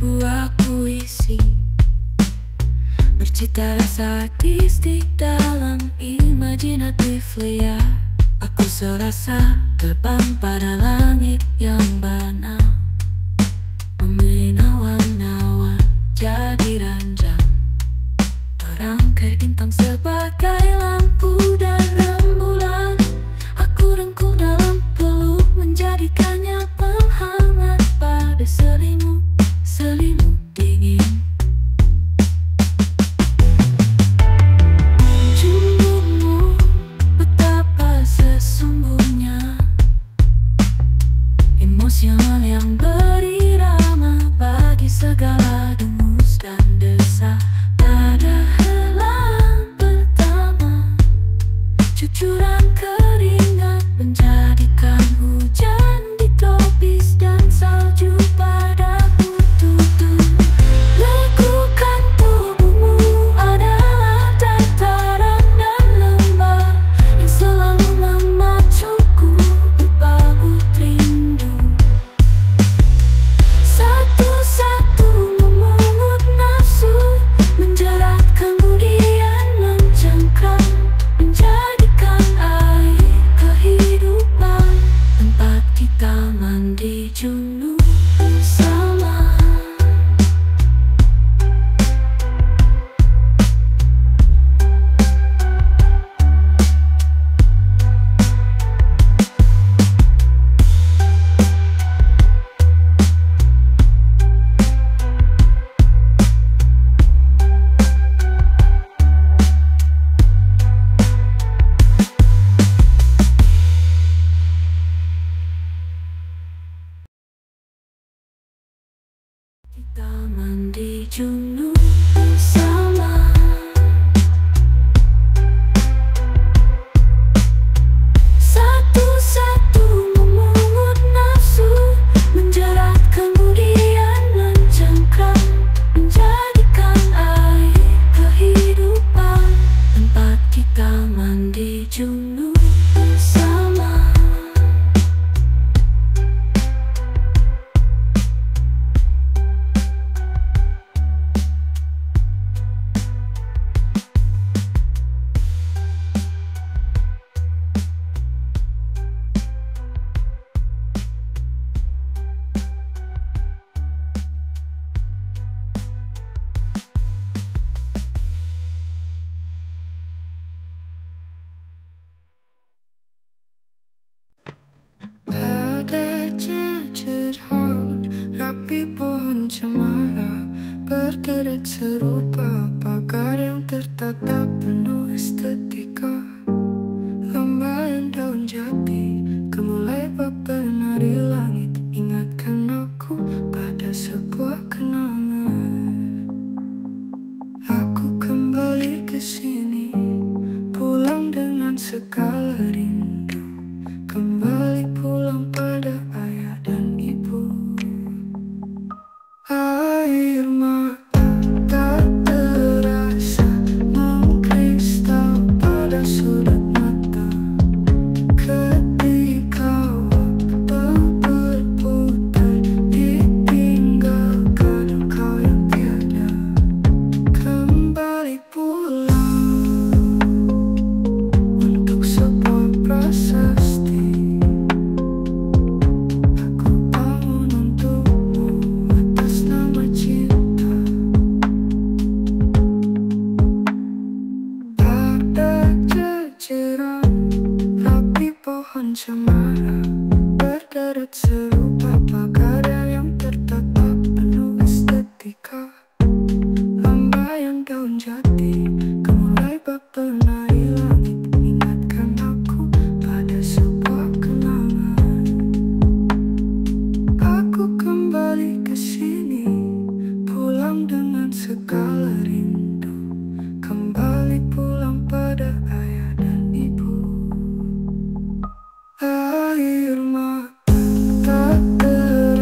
sebuah puisi bercita rasa artistik dalam imajinatif liar. Aku serasa terbang pada langit yang banal, memilih awan-awan jadi ranjang, merangkai bintang sebagai lampu dan rembulan. Aku rengkuh dalam peluk, menjadikannya penghangat pada selimut dingin. Cumbumu betapa sesungguhnya, emosional yang berirama bagi segala dengus dan desah. Pada helaan pertama, cucuran keringat menjadikan hujan di tropis dan salju pada tubuhku. Lekukan tubuhmu adalah dataran dan lembah yang selalu memacuku berbau rindu. Satu-satu memungut nafsu, menjerat kemudian mencengkram, menjadikan air kehidupan, tempat kita mandi junub bersama. Kita mandi junub bersama. Satu-satu memungut nafsu, menjerat kemudian mencengkram, menjadikan air kehidupan, tempat kita mandi junub bersama. Ada ceceran rapi pohon cemara, berderet serupa pagar yang tertata penuh estetika. Lambaian daun jati, gemulai bab penari langit, ingatkan aku pada sebuah kenangan. Aku kembali ke sini, pulang dengan segala rindu, kembali pulang pada ayah dan ibu. Air mata tak terasa mengkristal pada sudut mata, ketika waktu berputar ditinggalkan engkau yang tiada kembali pulang untuk sebuah prasasti. Aku bangun untukmu atas nama cinta. Ada ceceran rapi pohon cemara, berderet serupa pagar yang tertata penuh estetika. Lambaian daun jati, gemulai bab penari langit, ingatkan aku pada sebuah kenangan. Aku kembali ke sini, pulang dengan segala rindu, kembali pulang pada ayah dan ibu. Air mata tak terasa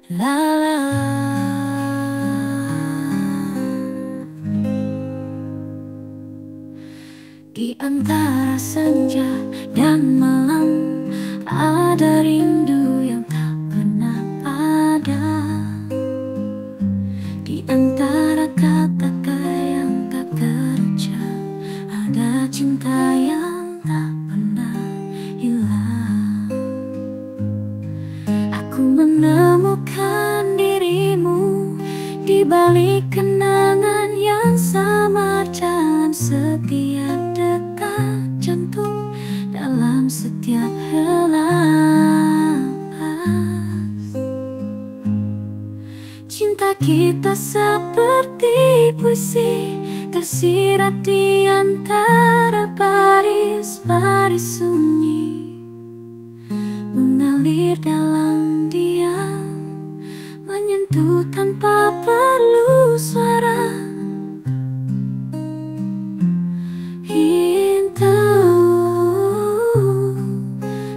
La la. Di antara senja dan malam ada rindu yang tak pernah ada. Di antara kata-kata yang tak kerja ada cinta yang tak pernah hilang. Aku menemukan dirimu di balik kenangan yang samar dalam setiap detak jantung, dalam setiap helas. Cinta kita seperti puisi tersirat di antara baris-baris sunyi, mengalir dalam diam, menyentuh tanpa perlu suara.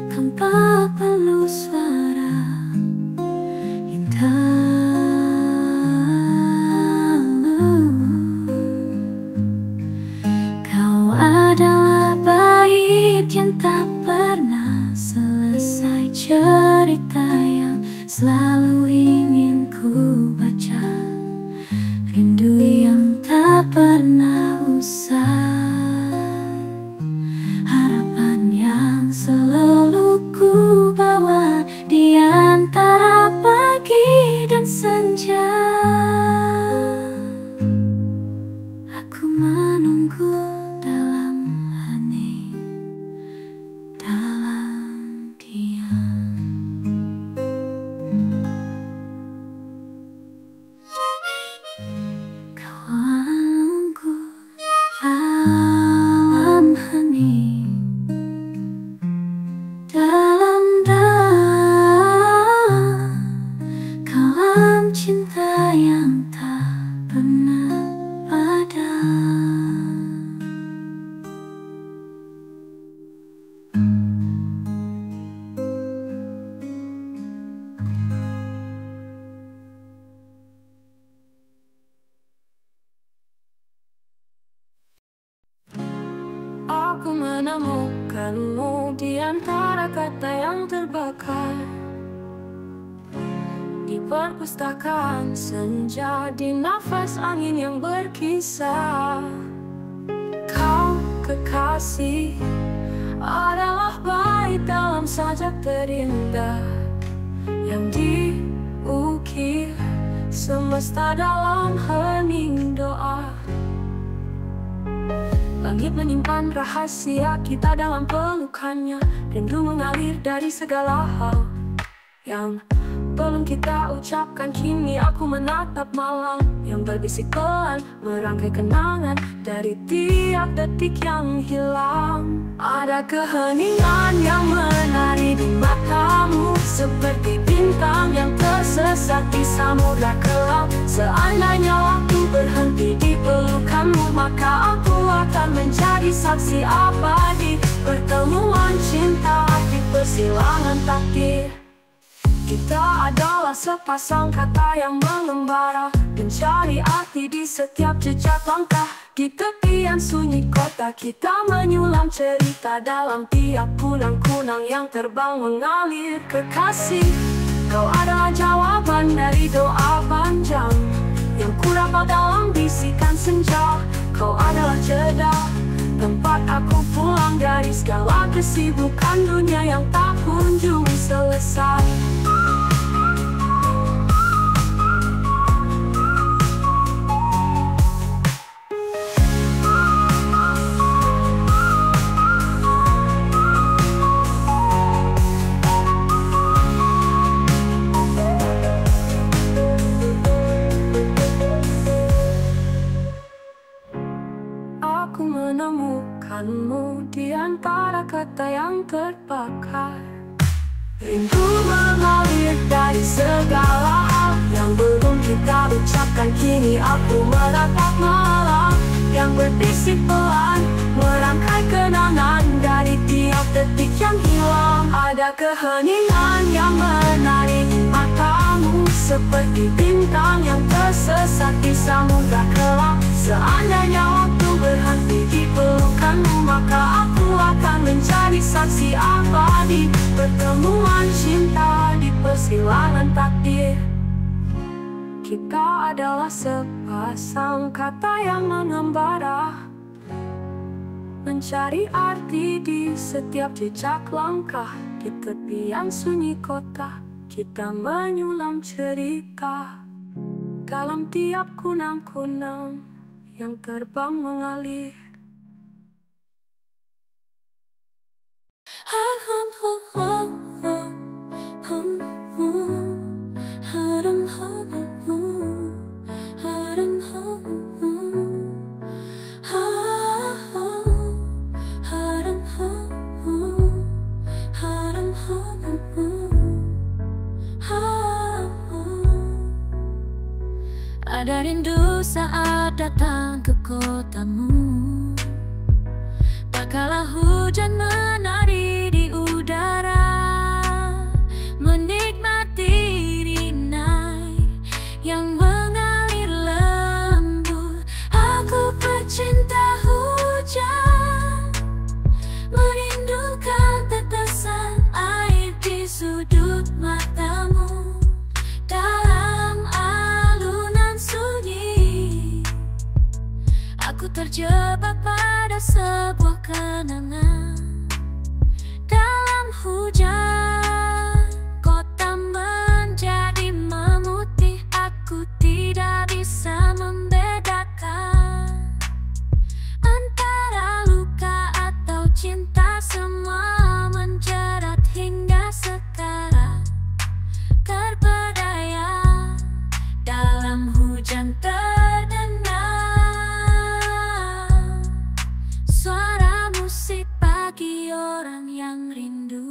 Tanpa perlu suara. Kau adalah bait yang tak pernah selesai, cerita yang selalu ingin ku baca, rindu yang tak pernah usai, harapan yang selalu ku bawa di antara pagi dan senja. Aku menunggu dalam hening, dalam diam. Kau menunggu dalam hening, dalam kalam cinta yang tak pernah ada. Aku menemukanmu di antara kata yang terbakar, di perpustakaan senja, di nafas angin yang berkisah. Kau kekasih adalah bait dalam sajak terindah yang diukir semesta dalam hening doa. Langit menyimpan rahasia kita dalam pelukannya, rindu mengalir dari segala hal yang belum kita ucapkan. Kini aku menatap malam yang berbisik pelan, merangkai kenangan dari tiap detik yang hilang. Ada keheningan yang menari di matamu, seperti bintang yang tersesat di samudra kelam. Seandainya waktu berhenti di pelukanmu, maka aku akan menjadi saksi abadi pertemuan cinta di persilangan takdir. Kita adalah sepasang kata yang mengembara, mencari arti di setiap jejak langkah. Di tepian sunyi kota kita menyulam cerita dalam tiap kunang-kunang yang terbang mengalir. Kekasih, kau adalah jawaban dari doa panjang yang kurapal dalam bisikan senja. Kau adalah jeda tempat aku pulang dari segala kesibukan dunia yang tak kunjung selesai. Aku menemukanmu di antara kata yang terbakar, rindu mengalir dari segala hal yang belum kita ucapkan. Kini aku menatap malam yang berbisik pelan, merangkai kenangan dari tiap detik yang hilang. Ada keheningan yang menari di matamu, seperti bintang yang tersesat di samudra gelap. Seandainya waktu berhenti di pelukanmu, maka aku akan menjadi saksi abadi pertemuan cinta di persilangan takdir. Kita adalah sepasang kata yang mengembara, mencari arti di setiap jejak langkah. Di tepian sunyi kota, kita menyulam cerita dalam tiap kunang-kunang yang terbang mengalir. Ada rindu saat datang ke kotamu, tak kalah hujan menari di udara, menikmati rinai yang mengalir lembut. Aku pecinta hujan, merindukan tetesan air di sudut matamu. Dalam alunan sunyi, aku terjebak pada sebuah kenangan. Dalam hujan, kota menjadi memutih. Aku tidak bisa membedakan antara luka atau cinta. Semua menjerat hingga sekarang, terberdaya dalam hujan terdengar suara musik bagi orang yang rindu.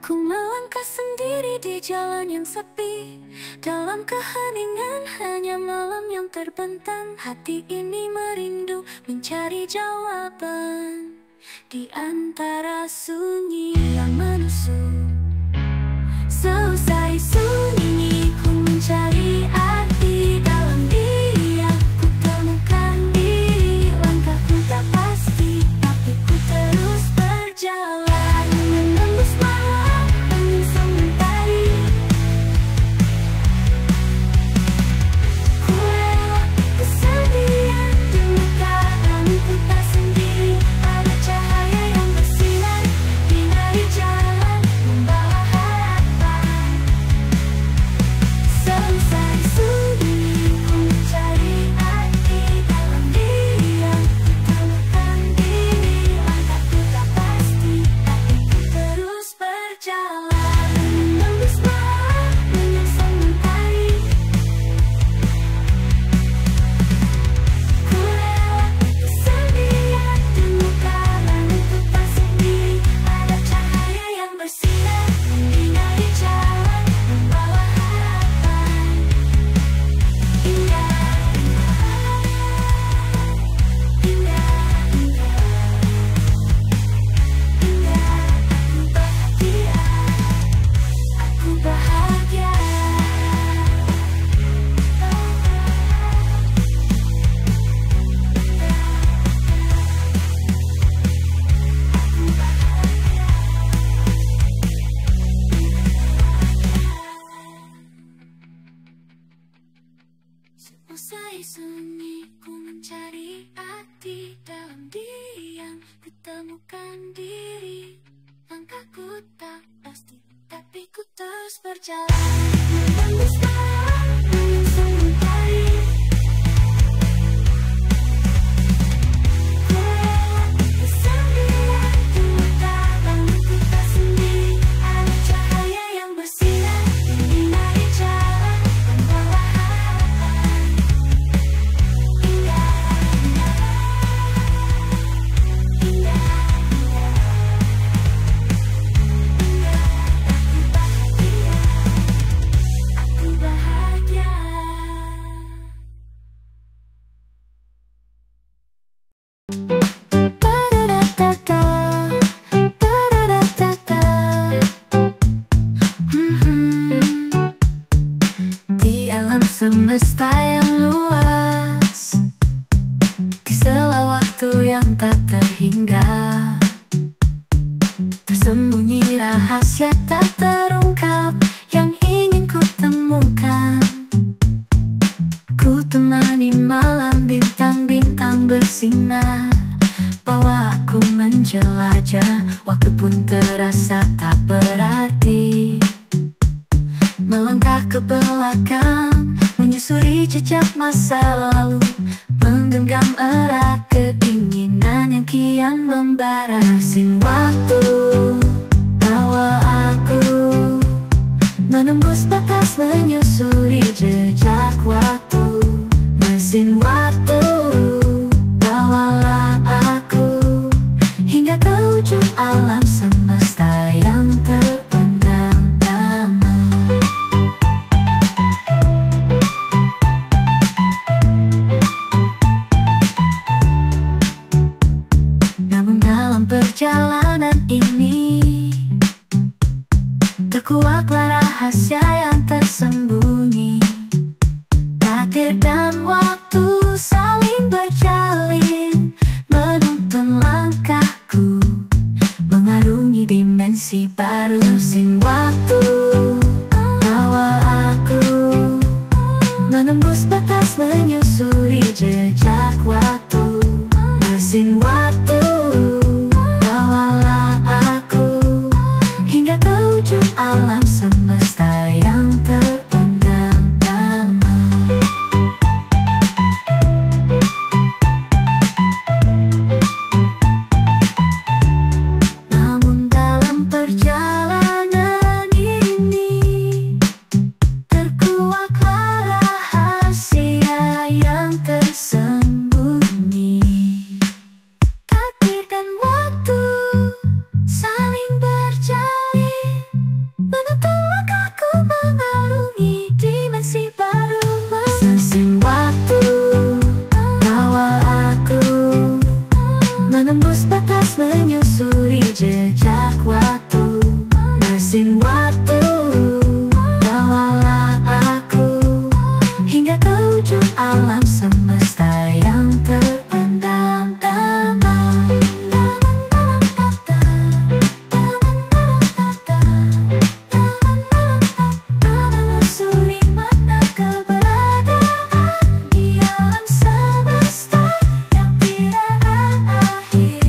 Ku melangkah sendiri di jalan yang sepi, dalam keheningan hanya malam yang terbentang. Hati ini merindu mencari jawaban di antara sunyi yang menusuk. Selesai sunyi, ku mencari arti dalam dia. Ku temukan diri, langkahku tak pasti, tapi ku terus berjalan menembus malam menyusung mentari. Ku lewat kesedihan demi keadaanku tak sendiri. Ada cahaya yang bersinar di dari jalan, membawa harapan. Selesai sunyi, ku mencari arti dalam dia. Ku temukan diri, langkahku tak pasti, tapi ku terus berjalan menembus malam menyusung mentari. Ku lewat kesedihan demi keadaanku tak sendiri. Ada cahaya yang bersinar menyinari jalan, membawa harapan. Indah, indah, indah, indah. Aku bahagia, aku bahagia. Selesai sunyi, ku mencari arti dalam diam. Kutemukan diri, langkahku tak pasti, tapi ku terus berjalan menembus malam menyusung mentari. Ku lewat kesedihan demi keadaanku tak sendiri. Ada cahaya yang bersinar menyinari jalan, membawa harapan. Indah, indah, indah. semesta yang luas, di sela waktu yang tak terhingga, tersembunyi rahasia tak terungkap yang ingin ku temukan. Ku temani malam bintang-bintang bersinar, bawa aku menjelajah, waktu pun terasa tak berarti. Melangkah ke belakang, menyusuri jejak masa lalu, menggenggam erat kedinginan yang kian membara. Mesin waktu bawa aku menembus batas, menyusuri jejak waktu. Mesin waktu bawalah aku hingga ke ujung alam semesta yang terpendam damai. Namun dalam perjalanan ini terkuaklah rahasia yang tersembunyi. Takdir dan waktu saling berjalin, menuntun langkahku mengarungi dimensi baru. Mesin waktu bawa aku menembus batas, menyusuri jejak waktu. Mesin waktu bawalah aku hingga ke ujung alam semesta yang terpendam damai. Namun dalam perjalanan ini terkuaklah rahasia yang tersembunyi. Takdir dan waktu saling berjalin, menuntun langkahku mengarungi dimensi baru. Mesin waktu bawa aku menembus batas, menyusuri jejak waktu. Mesin waktu bawalah aku hingga ke ujung alam semesta yang terpendam damai. Menelusuri mana keberadaan di alam semesta yang tidak akhir.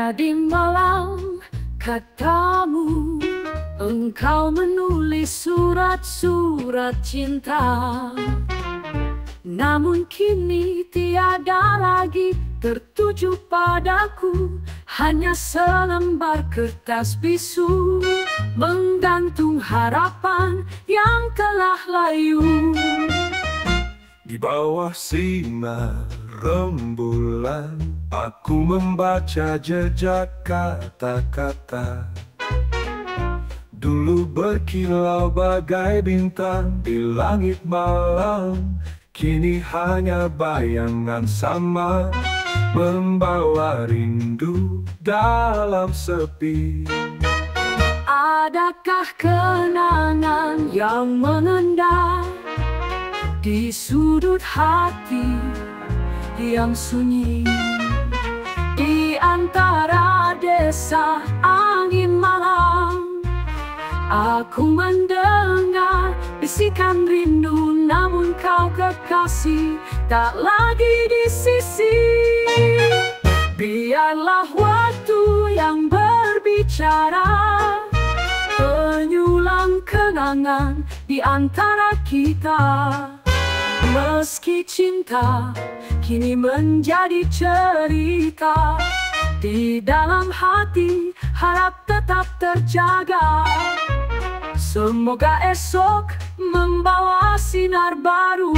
Tadi malam katamu engkau menulis surat-surat cinta, namun kini tiada lagi tertuju padaku. Hanya selembar kertas bisu menggantung harapan yang telah layu. Di bawah sinar rembulan, aku membaca jejak kata-kata. Dulu berkilau bagai bintang di langit malam, kini hanya bayangan sama, membawa rindu dalam sepi. Adakah kenangan yang mengendap di sudut hati yang sunyi, di antara desa angin malam? Aku mendengar bisikan rindu, namun kau kekasih tak lagi di sisi. Biarlah waktu yang berbicara, menyulam kenangan di antara kita. Meski cinta kini menjadi cerita, di dalam hati harap tetap terjaga. Semoga esok membawa sinar baru.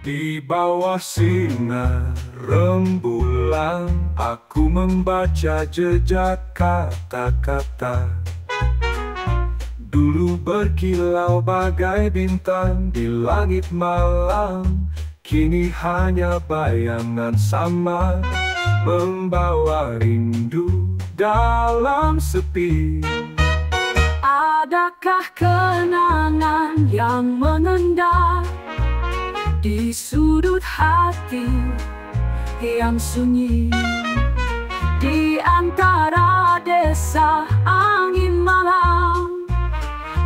Di bawah sinar rembulan, aku membaca jejak kata-kata. Dulu berkilau bagai bintang di langit malam, kini hanya bayangan sama, membawa rindu dalam sepi. Adakah kenangan yang mengendap di sudut hati yang sunyi, di antara desa angin malam?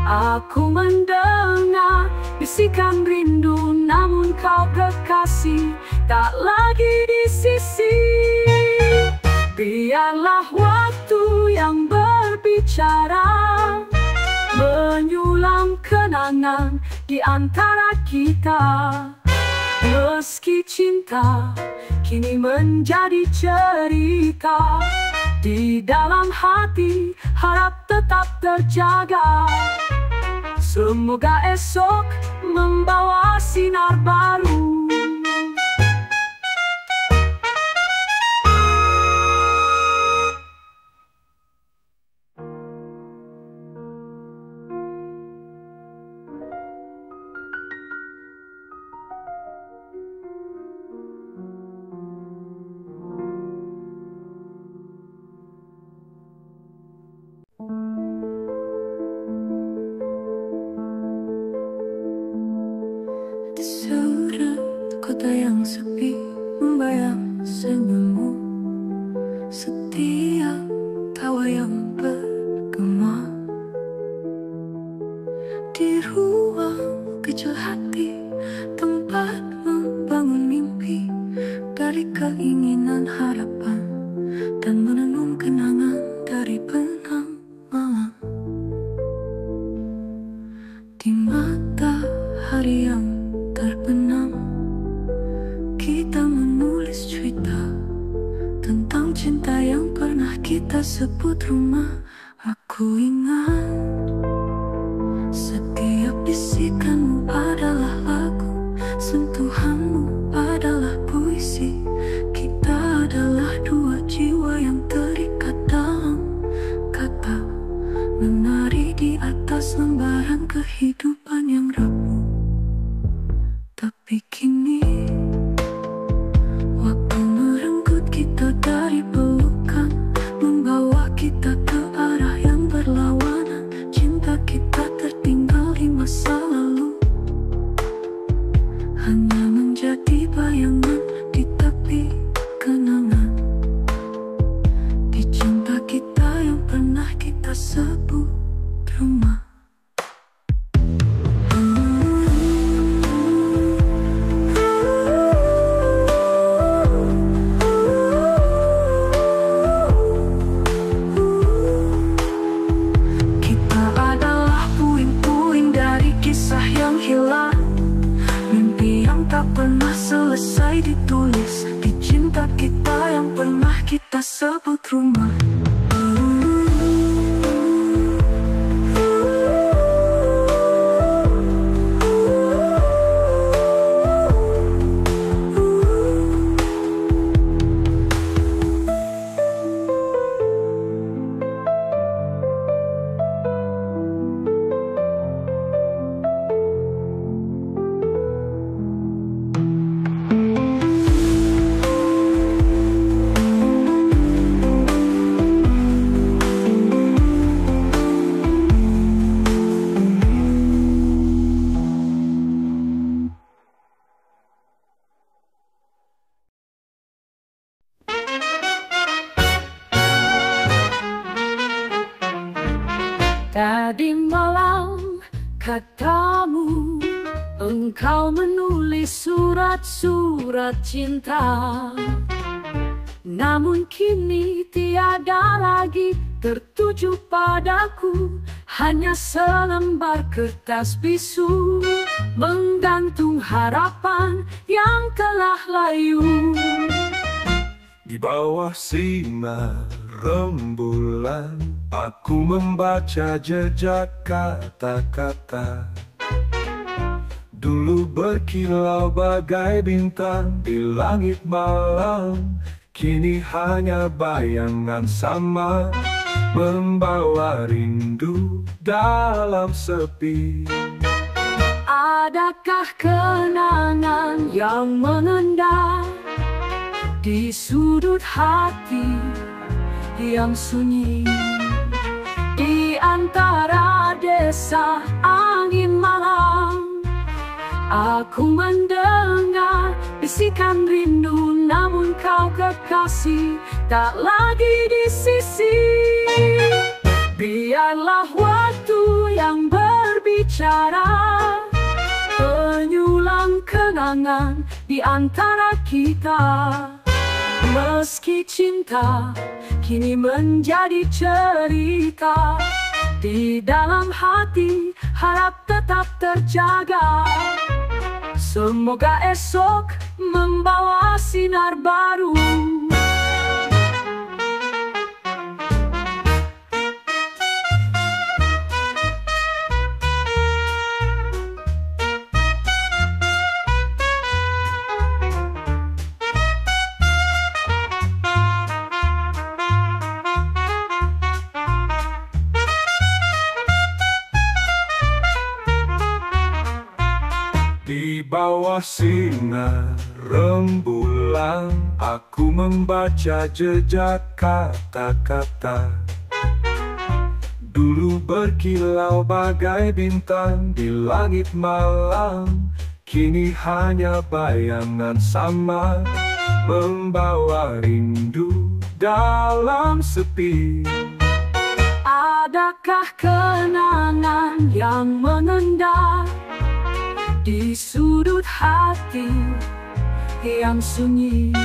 Aku mendengar bisikan rindu, namun kau kekasih tak lagi di sisi. Biarlah waktu yang berbicara, menyulam kenangan di antara kita. Meski cinta kini menjadi cerita, di dalam hati harap tetap terjaga. Semoga esok membawa sinar baru. Di sudut kota yang sepi membayang senyummu, setiap tawa yang bergema. Di ruang kecil hati, tempat membangun mimpi, dari keinginan harapan, dan menenun kenangan dari benang malam. Di matahari yang terbenam, kita menulis cerita tentang cinta yang pernah kita sebut rumah. Aku ingat setiap bisikanmu adalah lagu, sentuhanmu adalah puisi. Kita adalah dua jiwa yang terikat dalam kata, menari di atas lembaran kehidupan yang rapuh. Tapi kini waktu merenggut kita dari pelukan, membawa kita ke arah yang berlawanan. Cinta kita tertinggal sebut rumah. Tadi malam katamu engkau menulis surat-surat cinta, namun kini tiada lagi tertuju padaku. Hanya selembar kertas bisu menggantung harapan yang telah layu. Di bawah sinar rembulan, aku membaca jejak kata-kata. Dulu berkilau bagai bintang di langit malam, kini hanya bayangan sama, membawa rindu dalam sepi. Adakah kenangan yang mengendap di sudut hati yang sunyi, di antara desa angin malam? Aku mendengar bisikan rindu, namun kau kekasih tak lagi di sisi. Biarlah waktu yang berbicara, menyulam kenangan di antara kita. Meski cinta kini menjadi cerita, di dalam hati harap tetap terjaga. Semoga esok membawa sinar baru. Di bawah sinar rembulan, aku membaca jejak kata-kata. Dulu berkilau bagai bintang di langit malam, kini hanya bayangan sama, membawa rindu dalam sepi. Adakah kenangan yang mengendap di sudut hati yang sunyi,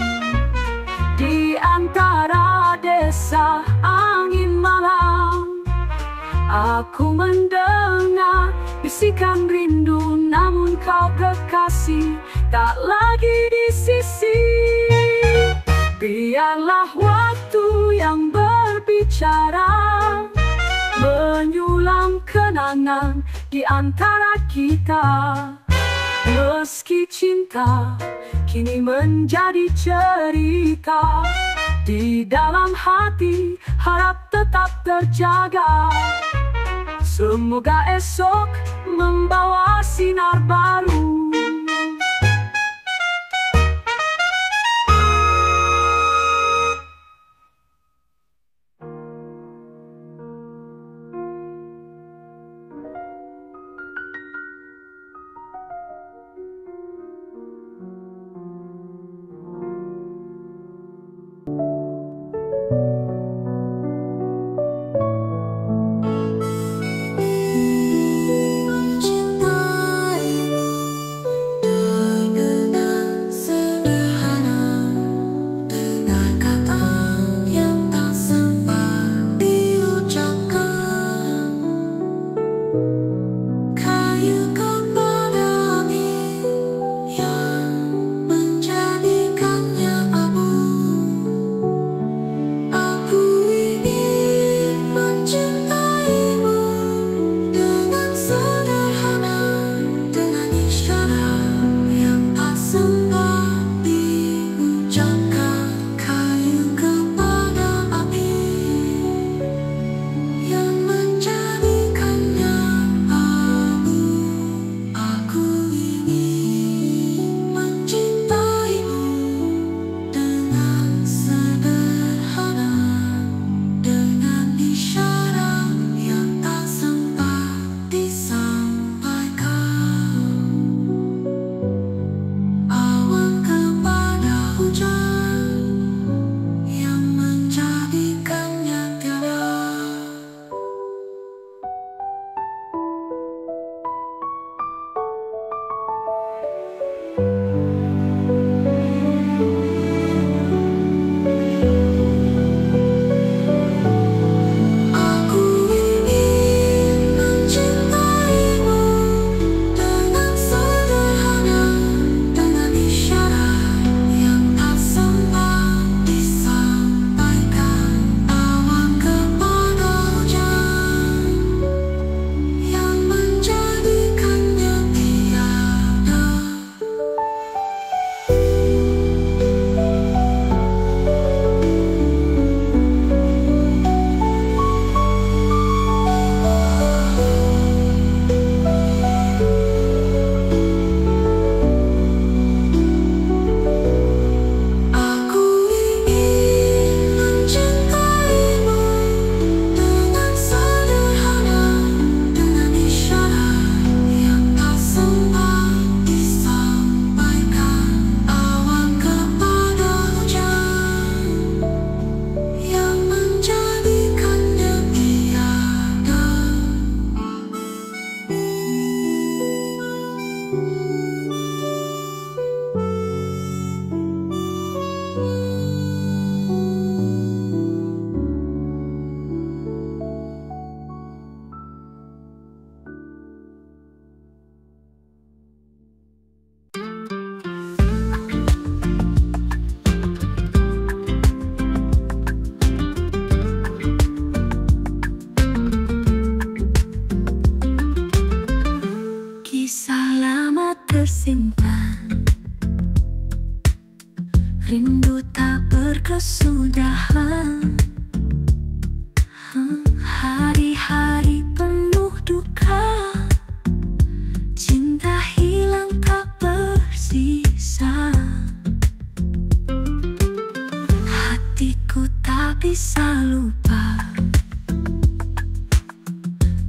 di antara desa angin malam? Aku mendengar bisikan rindu, namun kau kekasih tak lagi di sisi. Biarlah waktu yang berbicara, menyulam kenangan di antara kita. Meski cinta kini menjadi cerita, di dalam hati harap tetap terjaga. Semoga esok membawa sinar baru.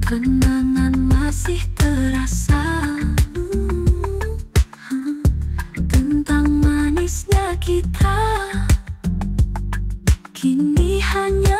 Kenangan masih terasa tentang manisnya kita. Kini hanya